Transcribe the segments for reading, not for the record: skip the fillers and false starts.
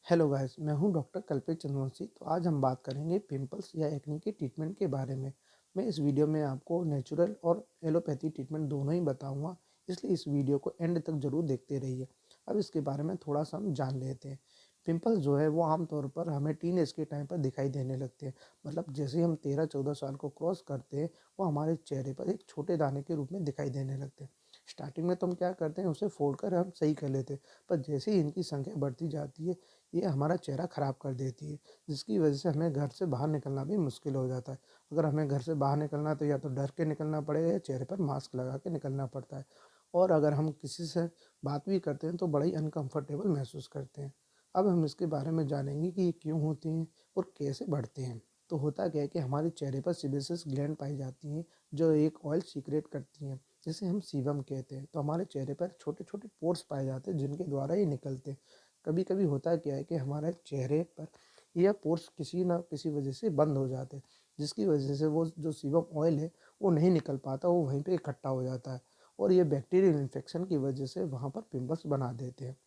Hello guys, मैं हूं doctor Kalpesh Chandravanshi. तो आज हम बात करेंगे पिंपल्स या एक्ने के ट्रीटमेंट के बारे में। मैं इस वीडियो में आपको नेचुरल और एलोपैथी ट्रीटमेंट दोनों ही बताऊंगा, इसलिए इस वीडियो को एंड तक जरूर देखते रहिए। अब इसके बारे में थोड़ा सा हम जान लेते हैं। पिंपल्स जो है वो आमतौर पर हमें टीन एज के टाइम पर दिखाई देने लगते हैं। मतलब जैसे ही हम 13-14 साल को क्रॉस करते हैं, वो हमारे चेहरे पर एक छोटे दाने के रूप में दिखाई देने लगते हैं। स्टार्टिंग में तो हम क्या करते हैं, उसे फोड़ कर हम सही कर लेते हैं, पर जैसे ही इनकी संख्या बढ़ती जाती है, ये हमारा चेहरा ख़राब कर देती है, जिसकी वजह से हमें घर से बाहर निकलना भी मुश्किल हो जाता है। अगर हमें घर से बाहर निकलना है तो या तो डर के निकलना पड़ेगा या चेहरे पर मास्क लगा के निकलना पड़ता है। और अगर हम किसी से बात भी करते हैं तो बड़ा ही अनकंफर्टेबल महसूस करते हैं। अब हम इसके बारे में जानेंगे कि ये क्यों होते हैं और कैसे बढ़ते हैं। तो होता क्या है कि हमारे चेहरे पर सीबेसियस ग्लैंड पाई जाती हैं, जो एक ऑयल सीक्रेट करती हैं, जिसे हम सीबम कहते हैं। तो हमारे चेहरे पर छोटे छोटे पोर्स पाए जाते हैं जिनके द्वारा ये निकलते हैं। कभी कभी होता क्या है कि हमारे चेहरे पर यह पोर्स किसी ना किसी वजह से बंद हो जाते हैं, जिसकी वजह से वो जो सीबम ऑयल है वो नहीं निकल पाता, वो वहीं पे इकट्ठा हो जाता है। और ये बैक्टीरियल इन्फेक्शन की वजह से वहाँ पर पिंपल्स बना देते हैं।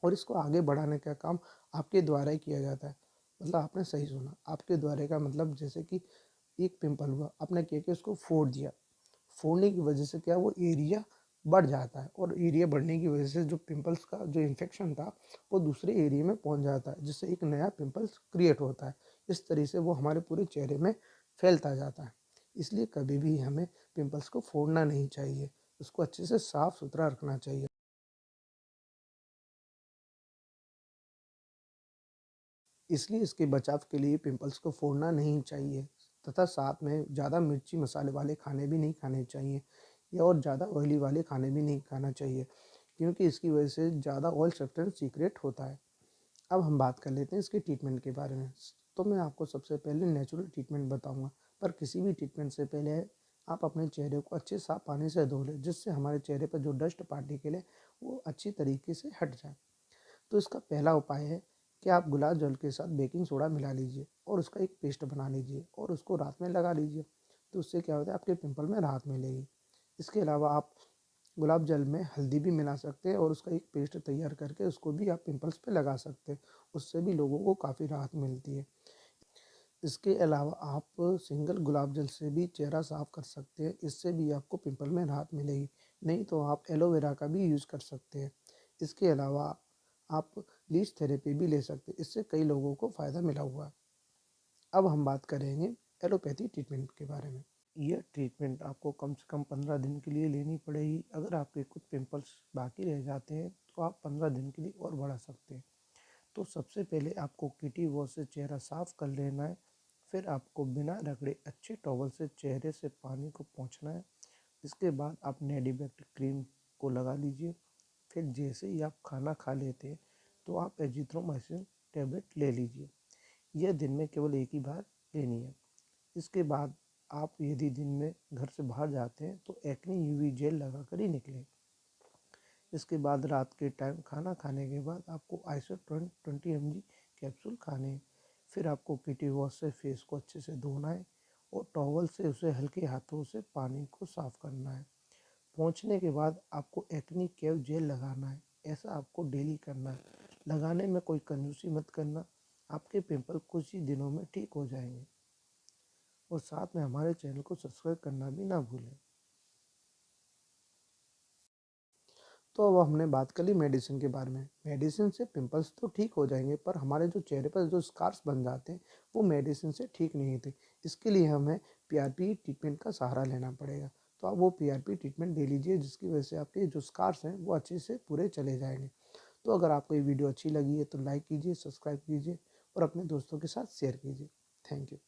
और इसको आगे बढ़ाने का काम आपके द्वारा ही किया जाता है। मतलब आपने सही सुना, आपके द्वारा का मतलब जैसे कि एक पिंपल हुआ, आपने क्या किया, उसको फोड़ दिया। फोड़ने की वजह से क्या, वो एरिया बढ़ जाता है, और एरिया बढ़ने की वजह से जो पिंपल्स का जो इन्फेक्शन था वो दूसरे एरिया में पहुंच जाता है, जिससे एक नया पिंपल्स क्रिएट होता है। इस तरह से वो हमारे पूरे चेहरे में फैलता जाता है। इसलिए कभी भी हमें पिंपल्स को फोड़ना नहीं चाहिए, उसको अच्छे से साफ सुथरा रखना चाहिए। इसलिए इसके बचाव के लिए पिंपल्स को फोड़ना नहीं चाहिए, तथा साथ में ज़्यादा मिर्ची मसाले वाले खाने भी नहीं खाने चाहिए, या और ज़्यादा ऑयली वाले खाने भी नहीं खाना चाहिए, क्योंकि इसकी वजह से ज़्यादा ऑयल सब्सटेंस सीक्रेट होता है। अब हम बात कर लेते हैं इसके ट्रीटमेंट के बारे में। तो मैं आपको सबसे पहले नेचुरल ट्रीटमेंट बताऊंगा, पर किसी भी ट्रीटमेंट से पहले आप अपने चेहरे को अच्छे साफ पानी से धो लें, जिससे हमारे चेहरे पर जो डस्ट पार्टिकल है वो अच्छी तरीके से हट जाए। तो इसका पहला उपाय है कि आप गुलाब जल के साथ बेकिंग सोडा मिला लीजिए और उसका एक पेस्ट बना लीजिए और उसको रात में लगा लीजिए। तो उससे क्या होता है, आपके पिंपल में राहत मिलेगी। इसके अलावा आप गुलाब जल में हल्दी भी मिला सकते हैं और उसका एक पेस्ट तैयार करके उसको भी आप पिंपल्स पे लगा सकते हैं। उससे भी लोगों को काफ़ी राहत मिलती है। इसके अलावा आप सिंगल गुलाब जल से भी चेहरा साफ कर सकते हैं, इससे भी आपको पिंपल में राहत मिलेगी। नहीं तो आप एलोवेरा का भी यूज़ कर सकते हैं। इसके अलावा आप लीच थेरेपी भी ले सकते हैं, इससे कई लोगों को फ़ायदा मिला हुआ है। अब हम बात करेंगे एलोपैथी ट्रीटमेंट के बारे में। यह ट्रीटमेंट आपको कम से कम 15 दिन के लिए लेनी पड़ेगी। अगर आपके कुछ पिंपल्स बाकी रह जाते हैं तो आप 15 दिन के लिए और बढ़ा सकते हैं। तो सबसे पहले आपको किटी वॉश से चेहरा साफ कर लेना है। फिर आपको बिना रगड़े अच्छे टॉवल से चेहरे से पानी को पोंछना है। इसके बाद आप नेडीबेक्ट क्रीम को लगा लीजिए। फिर जैसे ही आप खाना खा लेते हैं तो आप एजिथ्रोमाइसिन टैबलेट ले लीजिए। यह दिन में केवल एक ही बार लेनी है। इसके बाद आप यदि दिन में घर से बाहर जाते हैं तो एक्ने यूवी जेल लगा कर ही निकलें। इसके बाद रात के टाइम खाना खाने के बाद आपको आइसो 20 mg कैप्सूल खाने हैं। फिर आपको किटी वॉश से फेस को अच्छे से धोना है और टॉवल से उसे हल्के हाथों से पानी को साफ करना है। पहुँचने के बाद आपको एक्नी केव जेल लगाना है। ऐसा आपको डेली करना है। लगाने में कोई कंजूसी मत करना, आपके पिंपल कुछ ही दिनों में ठीक हो जाएंगे। और साथ में हमारे चैनल को सब्सक्राइब करना भी ना भूलें। तो अब हमने बात कर ली मेडिसिन के बारे में। मेडिसिन से पिंपल्स तो ठीक हो जाएंगे, पर हमारे जो चेहरे पर जो स्कार्स बन जाते हैं वो मेडिसिन से ठीक नहीं होते। इसके लिए हमें पीआरपी ट्रीटमेंट का सहारा लेना पड़ेगा। तो आप वो पीआरपी ट्रीटमेंट ले लीजिए, जिसकी वजह से आपके जो स्कार्स हैं वो अच्छे से पूरे चले जाएंगे। तो अगर आपको ये वीडियो अच्छी लगी है तो लाइक कीजिए, सब्सक्राइब कीजिए और अपने दोस्तों के साथ शेयर कीजिए। Thank you.